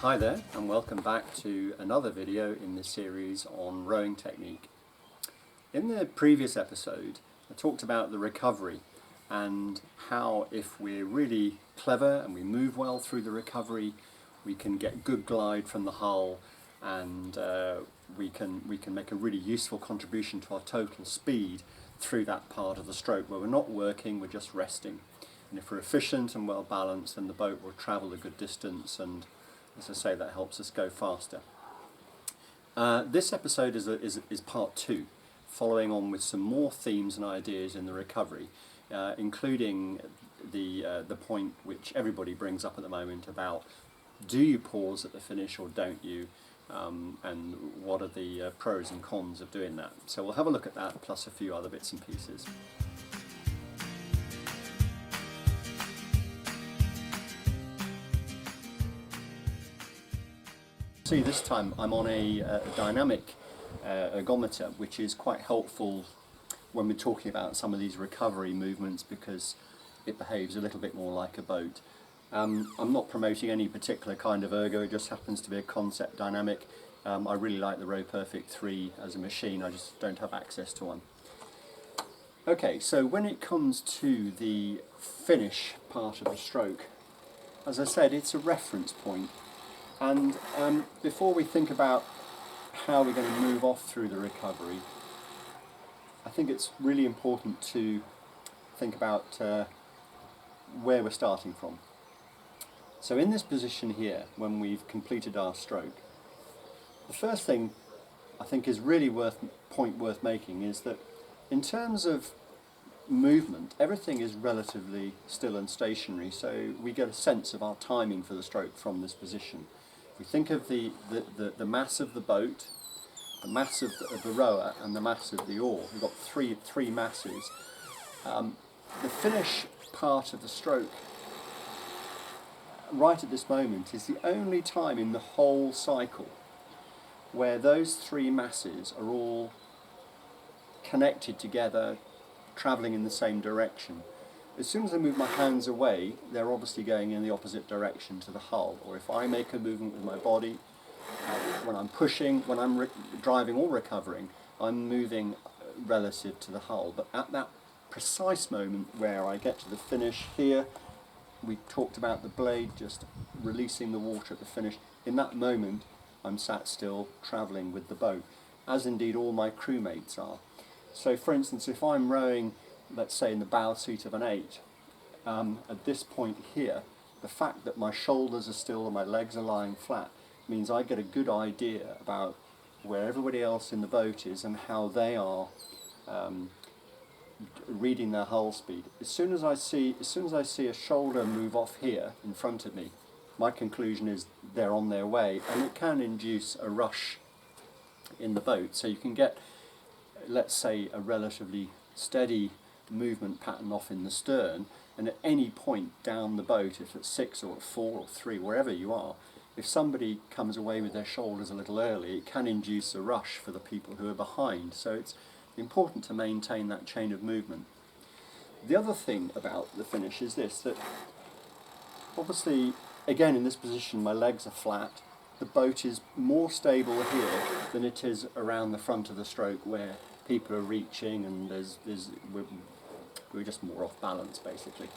Hi there, and welcome back to another video in this series on rowing technique. In the previous episode I talked about the recovery and how if we're really clever and we move well through the recovery we can get good glide from the hull and we can make a really useful contribution to our total speed through that part of the stroke where we're not working, we're just resting. And if we're efficient and well balanced, then the boat will travel a good distance, and as I say, that helps us go faster. This episode is part two, following on with some more themes and ideas in the recovery, including the point which everybody brings up at the moment about do you pause at the finish or don't you, and what are the pros and cons of doing that. So we'll have a look at that, plus a few other bits and pieces. See, this time I'm on a dynamic ergometer, which is quite helpful when we're talking about some of these recovery movements because it behaves a little bit more like a boat. I'm not promoting any particular kind of ergo, it just happens to be a concept dynamic. I really like the Row Perfect 3 as a machine, I just don't have access to one. Okay, so when it comes to the finish part of the stroke, as I said, it's a reference point. And before we think about how we're going to move off through the recovery, I think it's really important to think about where we're starting from. So in this position here, when we've completed our stroke, the first thing I think is really worth making is that in terms of movement, everything is relatively still and stationary, so we get a sense of our timing for the stroke from this position. We think of the mass of the boat, the mass of the rower, and the mass of the oar. We've got three masses. The finish part of the stroke, right at this moment, is the only time in the whole cycle where those three masses are all connected together, travelling in the same direction. As soon as I move my hands away, they're obviously going in the opposite direction to the hull. Or if I make a movement with my body, when I'm pushing, when I'm driving or recovering, I'm moving relative to the hull. But at that precise moment where I get to the finish here, we talked about the blade just releasing the water at the finish. In that moment, I'm sat still travelling with the boat, as indeed all my crewmates are. So for instance, if I'm rowing, let's say in the bow seat of an 8, at this point here, the fact that my shoulders are still and my legs are lying flat means I get a good idea about where everybody else in the boat is and how they are reading their hull speed. As soon as I see a shoulder move off here in front of me, my conclusion is they're on their way, and it can induce a rush in the boat. So you can get, let's say, a relatively steady movement pattern off in the stern, and at any point down the boat, if it's 6 or 4 or 3, wherever you are, if somebody comes away with their shoulders a little early, it can induce a rush for the people who are behind. So it's important to maintain that chain of movement. The other thing about the finish is this, that obviously, again in this position, my legs are flat. The boat is more stable here than it is around the front of the stroke where people are reaching and we're just more off balance basically.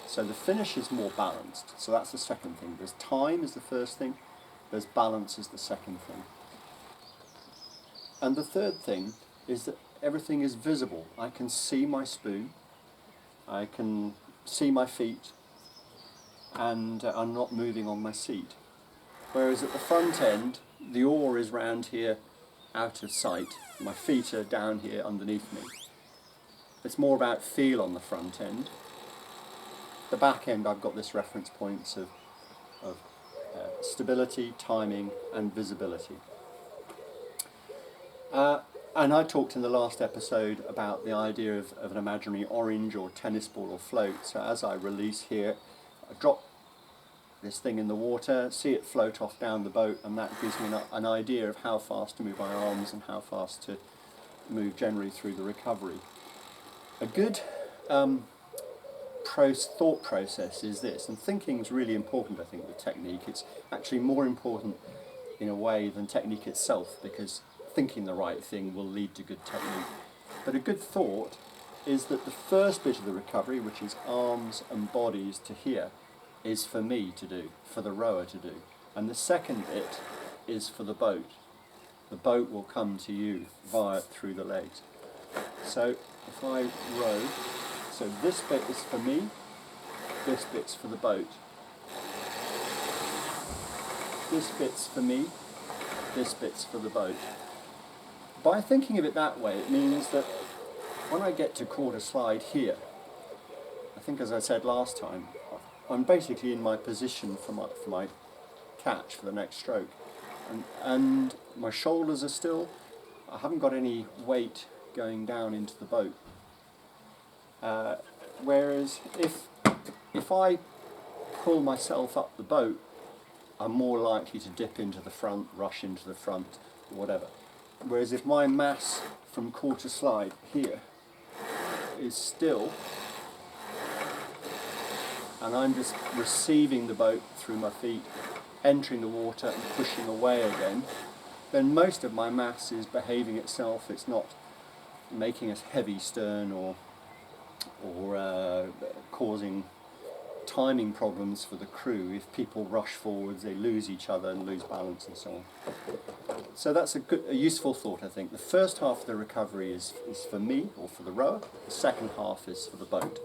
So the finish is more balanced, so that's the second thing. There's time is the first thing, there's balance is the second thing. And the third thing is that everything is visible. I can see my spoon, I can see my feet, and I'm not moving on my seat. Whereas at the front end, the oar is round here out of sight, my feet are down here underneath me. It's more about feel on the front end. The back end, I've got this reference points of stability, timing, and visibility. And I talked in the last episode about the idea of an imaginary orange or tennis ball or float. So as I release here, I drop this thing in the water, see it float off down the boat, and that gives me an idea of how fast to move my arms and how fast to move generally through the recovery. A good thought process is this, and thinking is really important, I think, with technique. It's actually more important in a way than technique itself, because thinking the right thing will lead to good technique. But a good thought is that the first bit of the recovery, which is arms and bodies to here, is for me to do, for the rower to do. And the second bit is for the boat. The boat will come to you through the legs. So if I row, so this bit is for me, this bit's for the boat. This bit's for me, this bit's for the boat. By thinking of it that way, it means that when I get to quarter slide here, I think as I said last time, I'm basically in my position for my catch for the next stroke. And my shoulders are still, I haven't got any weight going down into the boat. Whereas if I pull myself up the boat, I'm more likely to dip into the front, rush into the front, whatever. Whereas if my mass from quarter slide here is still, and I'm just receiving the boat through my feet, entering the water and pushing away again, then most of my mass is behaving itself. It's not making us heavy stern or causing timing problems for the crew. If people rush forwards, they lose each other and lose balance and so on. So that's a useful thought, I think. The first half of the recovery is for me, or for the rower. The second half is for the boat.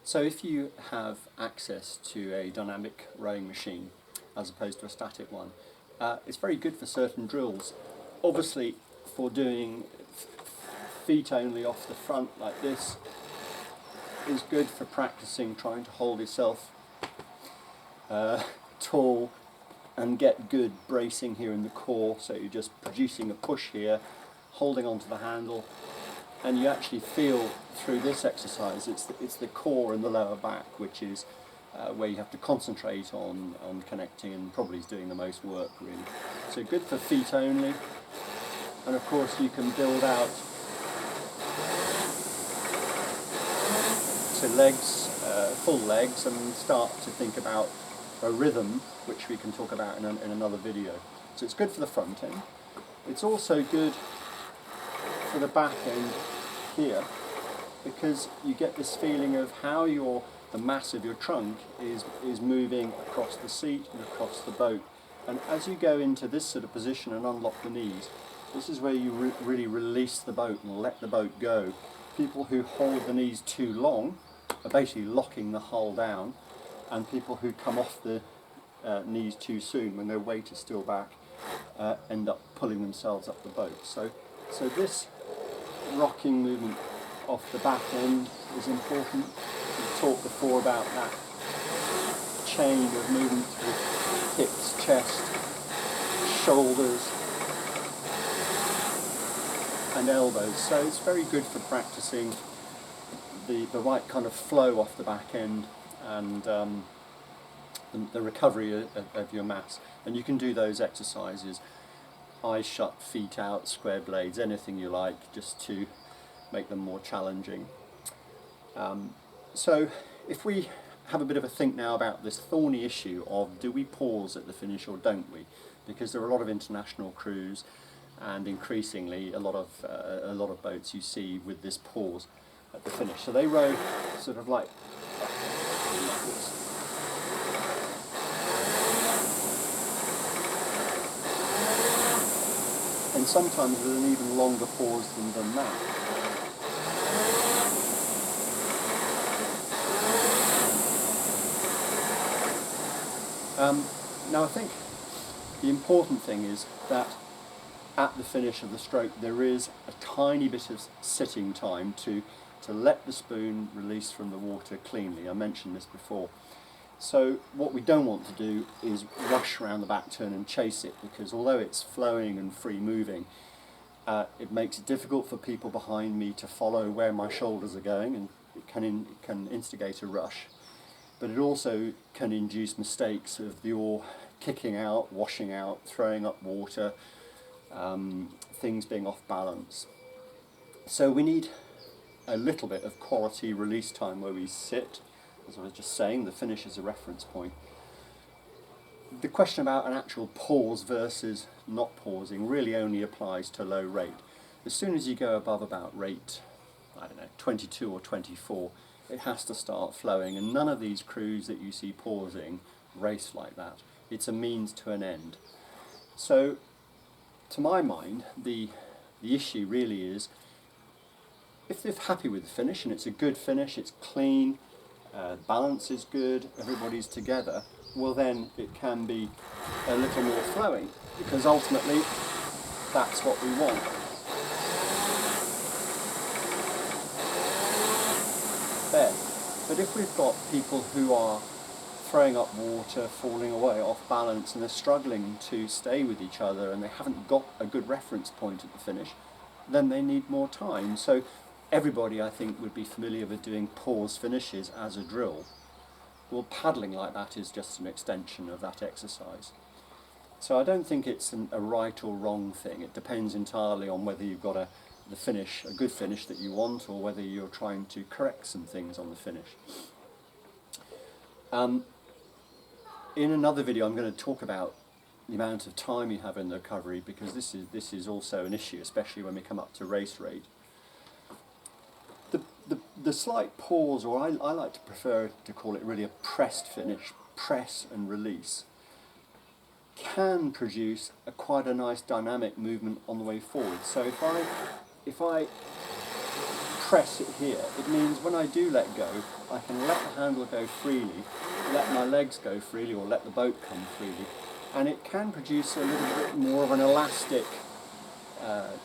So if you have access to a dynamic rowing machine as opposed to a static one, it's very good for certain drills. Obviously, for doing feet only off the front like this is good for practicing trying to hold yourself tall and get good bracing here in the core, so you're just producing a push here, holding onto the handle, and you actually feel through this exercise it's the core and the lower back which is where you have to concentrate on connecting, and probably is doing the most work really. So good for feet only, and of course you can build out to legs, full legs, and start to think about a rhythm, which we can talk about in another video. So it's good for the front end. It's also good for the back end here, because you get this feeling of how the mass of your trunk is moving across the seat and across the boat. And as you go into this sort of position and unlock the knees, this is where you really release the boat and let the boat go. People who hold the knees too long are basically locking the hull down, and people who come off the knees too soon when their weight is still back end up pulling themselves up the boat. So this rocking movement off the back end is important. We've talked before about that chain of movement with hips, chest, shoulders and elbows. So it's very good for practicing the right kind of flow off the back end and the recovery of your mass. And you can do those exercises, eyes shut, feet out, square blades, anything you like, just to make them more challenging. So if we have a bit of a think now about this thorny issue of do we pause at the finish or don't we? Because there are a lot of international crews, and increasingly a lot of boats you see with this pause at the finish. So they row sort of like this. And sometimes with an even longer pause than that. Now I think the important thing is that at the finish of the stroke there is a tiny bit of sitting time to let the spoon release from the water cleanly. I mentioned this before. So what we don't want to do is rush around the back turn and chase it, because although it's flowing and free moving, it makes it difficult for people behind me to follow where my shoulders are going, and it can instigate a rush. But it also can induce mistakes of the oar kicking out, washing out, throwing up water, things being off balance. So we need a little bit of quality release time where we sit. As I was just saying, the finish is a reference point. The question about an actual pause versus not pausing really only applies to low rate. As soon as you go above about rate, I don't know, 22 or 24, it has to start flowing, and none of these crews that you see pausing race like that. It's a means to an end. So, to my mind, the issue really is, if they're happy with the finish, and it's a good finish, it's clean, balance is good, everybody's together, well then it can be a little more flowing, because ultimately that's what we want. There. But if we've got people who are throwing up water, falling away, off balance, and they're struggling to stay with each other and they haven't got a good reference point at the finish, then they need more time. So everybody, I think, would be familiar with doing pause finishes as a drill. Well, paddling like that is just an extension of that exercise. So I don't think it's a right or wrong thing. It depends entirely on whether you've got a good finish that you want, or whether you're trying to correct some things on the finish. In another video I'm going to talk about the amount of time you have in the recovery, because this is also an issue, especially when we come up to race rate. The slight pause, or I like to prefer to call it really a pressed finish, press and release, can produce quite a nice dynamic movement on the way forward. So if I press it here, it means when I do let go, I can let the handle go freely, let my legs go freely, or let the boat come freely, and it can produce a little bit more of an elastic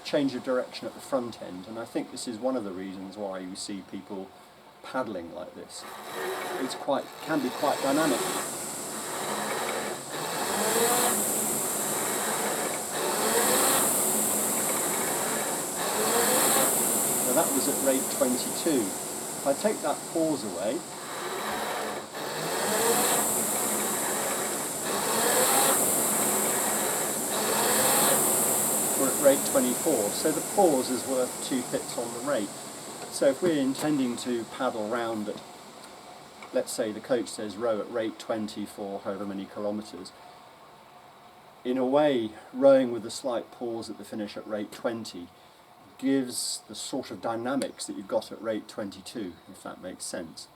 change of direction at the front end. And I think this is one of the reasons why you see people paddling like this. It can be quite dynamic. Now that was at rate 22. If I take that pause away, we're at rate 24. So the pause is worth 2 pits on the rate. So if we're intending to paddle round at, let's say the coach says row at rate 20 for however many kilometres, in a way, rowing with a slight pause at the finish at rate 20 gives the sort of dynamics that you've got at rate 22, if that makes sense.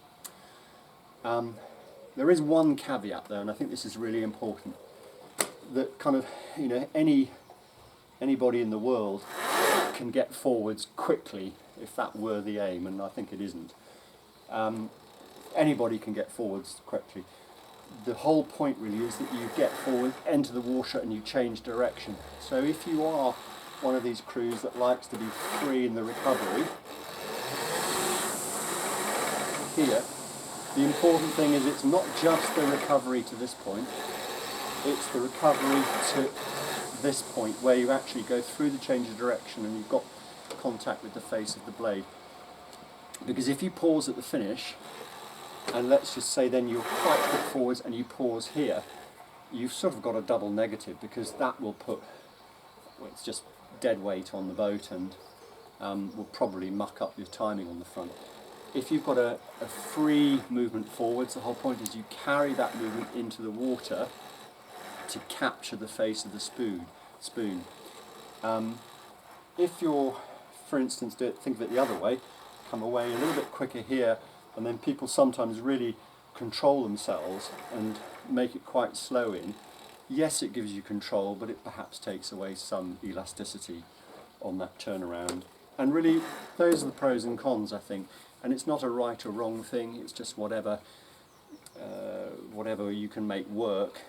There is one caveat though, and I think this is really important, that kind of, anybody in the world can get forwards quickly if that were the aim, and I think it isn't. Anybody can get forwards quickly. The whole point really is that you get forward, enter the water, and you change direction. So if you are one of these crews that likes to be free in the recovery, here, the important thing is it's not just the recovery to this point, it's the recovery to this point where you actually go through the change of direction and you've got contact with the face of the blade. Because if you pause at the finish, and let's just say then you're quite quick forwards and you pause here, you've sort of got a double negative, because that will put, well, it's just dead weight on the boat and will probably muck up your timing on the front. If you've got a free movement forwards, the whole point is you carry that movement into the water to capture the face of the spoon. If you're, for instance, think of it the other way, come away a little bit quicker here, and then people sometimes really control themselves and make it quite slow in. Yes, it gives you control, but it perhaps takes away some elasticity on that turnaround. And really, those are the pros and cons, I think. And it's not a right or wrong thing, it's just whatever you can make work.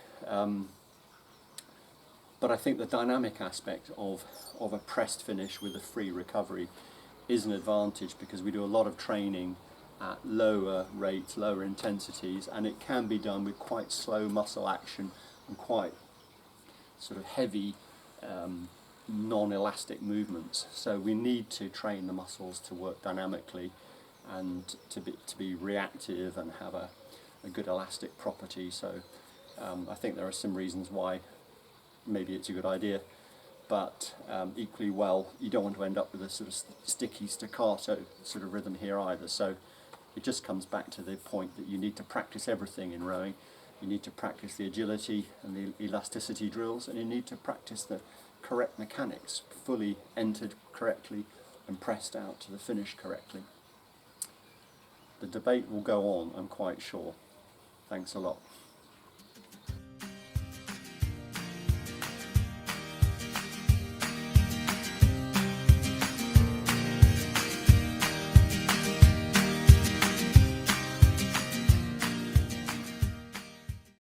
But I think the dynamic aspect of a pressed finish with a free recovery is an advantage, because we do a lot of training at lower rates, lower intensities, and it can be done with quite slow muscle action and quite sort of heavy non-elastic movements. So we need to train the muscles to work dynamically and to be reactive and have a good elastic property. So I think there are some reasons why maybe it's a good idea. but equally well, you don't want to end up with a sort of sticky staccato sort of rhythm here either. So it just comes back to the point that you need to practice everything in rowing. You need to practice the agility and the elasticity drills, and you need to practice the correct mechanics, fully entered correctly and pressed out to the finish correctly. The debate will go on, I'm quite sure. Thanks a lot.